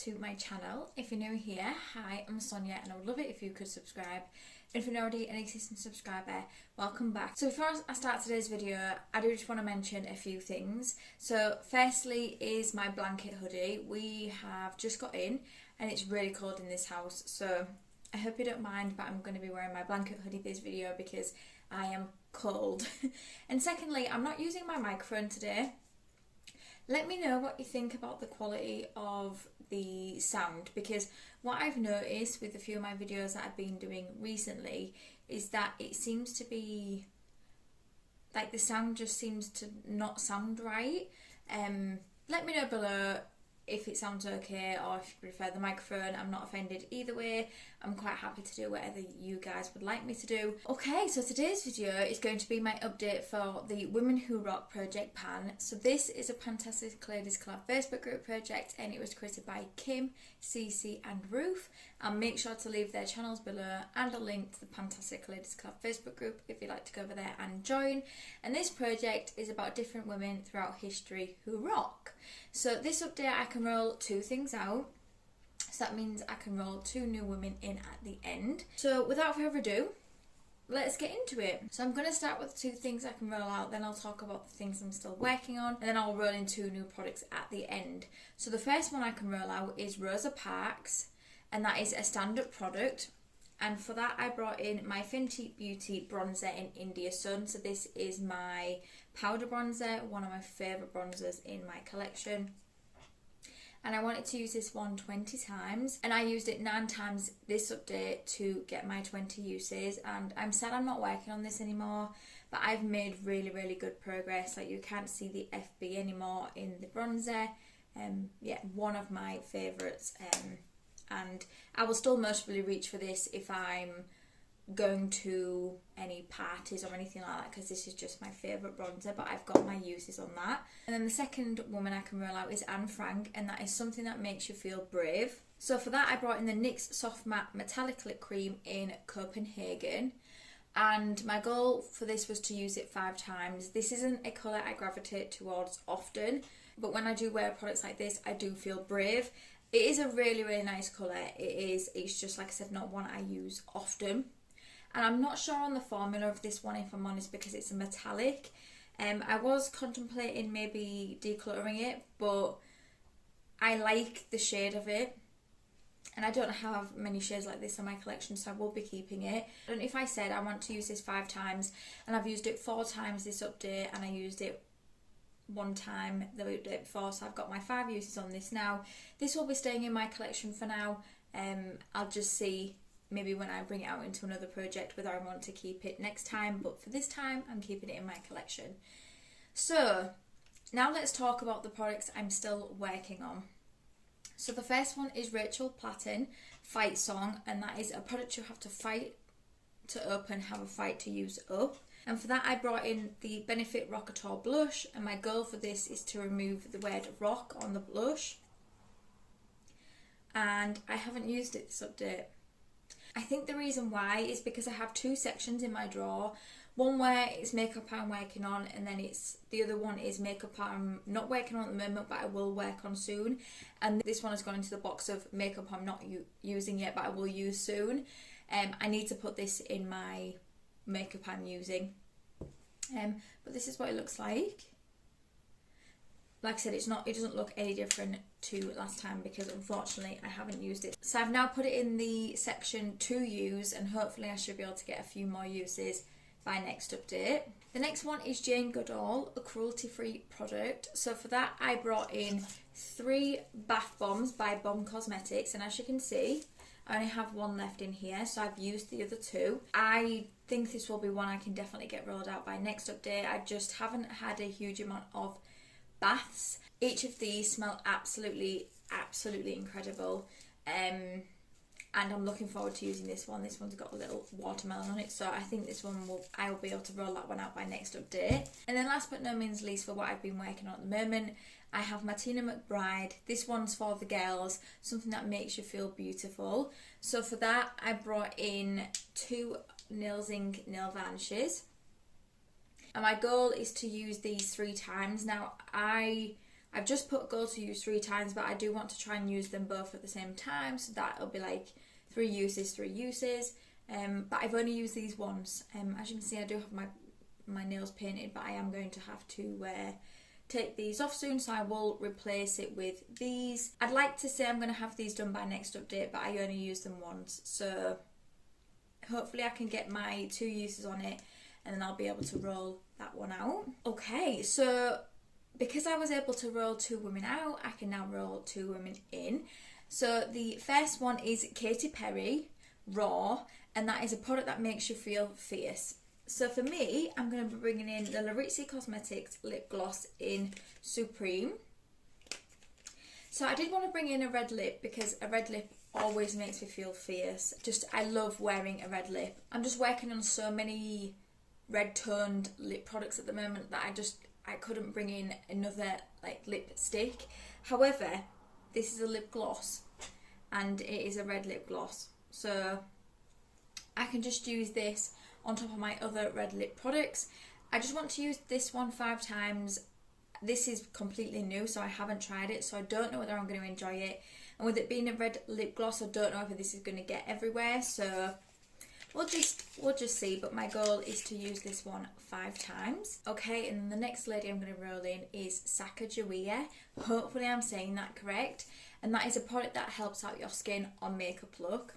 to my channel. If you're new here, hi, I'm Sonia and I would love it if you could subscribe. If you're already an existing subscriber, welcome back. So before I start today's video, I do just want to mention a few things. So firstly is my blanket hoodie. We have just got in and it's really cold in this house, so I hope you don't mind, but I'm going to be wearing my blanket hoodie this video because I am cold. And secondly, I'm not using my microphone today. Let me know what you think about the quality of the sound, because what I've noticed with a few of my videos that I've been doing recently is that it seems to be like the sound just seems to not sound right. Let me know below if it sounds okay or if you prefer the microphone. I'm not offended either way. I'm quite happy to do whatever you guys would like me to do. Okay, so today's video is going to be my update for the Women Who Rock project PAN. So this is a PANtastic Ladies Collab Facebook group project and it was created by Kim, Cece and Ruth. I'll make sure to leave their channels below and a link to the PANtastic Ladies Collab Facebook group if you'd like to go over there and join. And this project is about different women throughout history who rock. So this update I can roll 2 things out. So that means I can roll 2 new women in at the end. So without further ado, let's get into it. So I'm going to start with 2 things I can roll out, then I'll talk about the things I'm still working on, and then I'll roll in 2 new products at the end. So the first one I can roll out is Rosa Parks, and that is a standard product. And for that I brought in my Fenty Beauty bronzer in India Sun. So this is my powder bronzer, one of my favourite bronzers in my collection. And I wanted to use this one 20 times, and I used it 9 times this update to get my 20 uses. And I'm sad I'm not working on this anymore, but I've made really good progress. Like, you can't see the FB anymore in the bronzer. Yeah, one of my favourites. And I will still most probably reach for this if I'm going to any parties or anything like that, because this is just my favourite bronzer, but I've got my uses on that. And then the second woman I can roll out is Anne Frank, and that is something that makes you feel brave. So for that I brought in the NYX Soft Matte Metallic Lip Cream in Copenhagen, and my goal for this was to use it 5 times. This isn't a colour I gravitate towards often, but when I do wear products like this I do feel brave. It is a really nice colour. It's just, like I said, not one I use often. And I'm not sure on the formula of this one, if I'm honest, because it's a metallic. I was contemplating maybe decluttering it, but I like the shade of it. And I don't have many shades like this in my collection, so I will be keeping it. And if I said I want to use this 5 times, and I've used it 4 times this update, and I used it 1 time the update before, so I've got my 5 uses on this now. This will be staying in my collection for now. I'll just see maybe when I bring it out into another project whether I want to keep it next time, but for this time I'm keeping it in my collection. So now let's talk about the products I'm still working on. So the first one is Rachel Platten Fight Song, and that is a product you have to fight to open, have a fight to use up. And for that I brought in the Benefit Rock At All blush, and my goal for this is to remove the word rock on the blush. And I haven't used it this update. I think the reason why is because I have 2 sections in my drawer. One where it's makeup I'm working on, and then the other one is makeup I'm not working on at the moment but I will work on soon. And this one has gone into the box of makeup I'm not using yet but I will use soon. I need to put this in my makeup I'm using. But this is what it looks like. Like I said, it doesn't look any different to last time because unfortunately I haven't used it. So I've now put it in the section to use, and hopefully I should be able to get a few more uses by next update. The next one is Jane Goodall, a cruelty-free product. So for that I brought in 3 bath bombs by Bomb Cosmetics, and as you can see I only have 1 left in here, so I've used the other 2. I think this will be one I can definitely get rolled out by next update. I just haven't had a huge amount of baths. Each of these smell absolutely incredible, and I'm looking forward to using this one. This one's got a little watermelon on it, so I think this one I will be able to roll that one out by next update. And then last but no means least, for what I've been working on at the moment, I have Martina McBride. This one's for the girls, something that makes you feel beautiful. So for that I brought in 2 Nails Inc nail varnishes. And my goal is to use these 3 times. Now I I've just put goal to use 3 times, but I do want to try and use them both at the same time, so that'll be like 3 uses. But I've only used these once. As you can see, I do have my nails painted, but I am going to have to take these off soon, so I will replace it with these. I'd like to say I'm going to have these done by next update, but I only used them once, so hopefully I can get my 2 uses on it, and then I'll be able to roll that one out. Okay, so because I was able to roll 2 women out, I can now roll 2 women in. So the first one is Katy Perry Raw, and that is a product that makes you feel fierce. So for me, I'm going to be bringing in the Larizzi Cosmetics Lip Gloss in Supreme. So I did want to bring in a red lip because a red lip always makes me feel fierce. I love wearing a red lip. I'm just working on so many red toned lip products at the moment that I couldn't bring in another like lipstick. However, this is a lip gloss and it is a red lip gloss. So I can just use this on top of my other red lip products. I just want to use this one 5 times. This is completely new, so I haven't tried it, so I don't know whether I'm going to enjoy it. And with it being a red lip gloss, I don't know if this is going to get everywhere, so we'll just see. But my goal is to use this one 5 times. Okay, and the next lady I'm going to roll in is Sacagawea. Hopefully I'm saying that correct. And that is a product that helps out your skin on makeup look.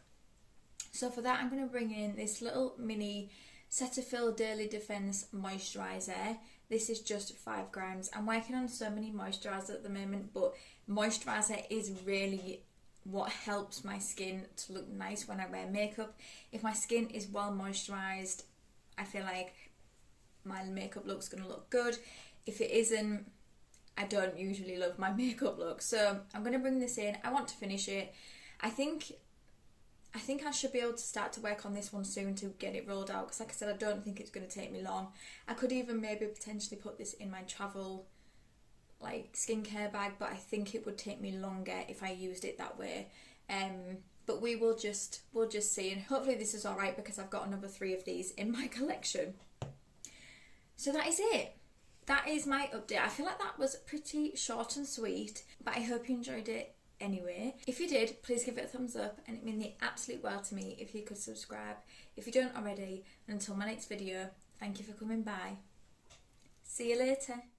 So for that, I'm going to bring in this little mini Cetaphil Daily Defense Moisturiser. This is just 5 grams. I'm working on so many moisturisers at the moment, but moisturiser is really what helps my skin to look nice when I wear makeup. If my skin is well moisturised, I feel like my makeup look's going to look good. If it isn't, I don't usually love my makeup look. So I'm going to bring this in. I want to finish it. I think I should be able to start to work on this one soon to get it rolled out, because like I said, I don't think it's going to take me long. I could even maybe potentially put this in my travel like skincare bag, but I think it would take me longer if I used it that way. But we'll just see, and hopefully this is alright because I've got another 3 of these in my collection. So that is it. That is my update. I feel like that was pretty short and sweet, but I hope you enjoyed it anyway. If you did, please give it a thumbs up, and it means the absolute world to me if you could subscribe if you don't already. And until my next video, thank you for coming by. See you later.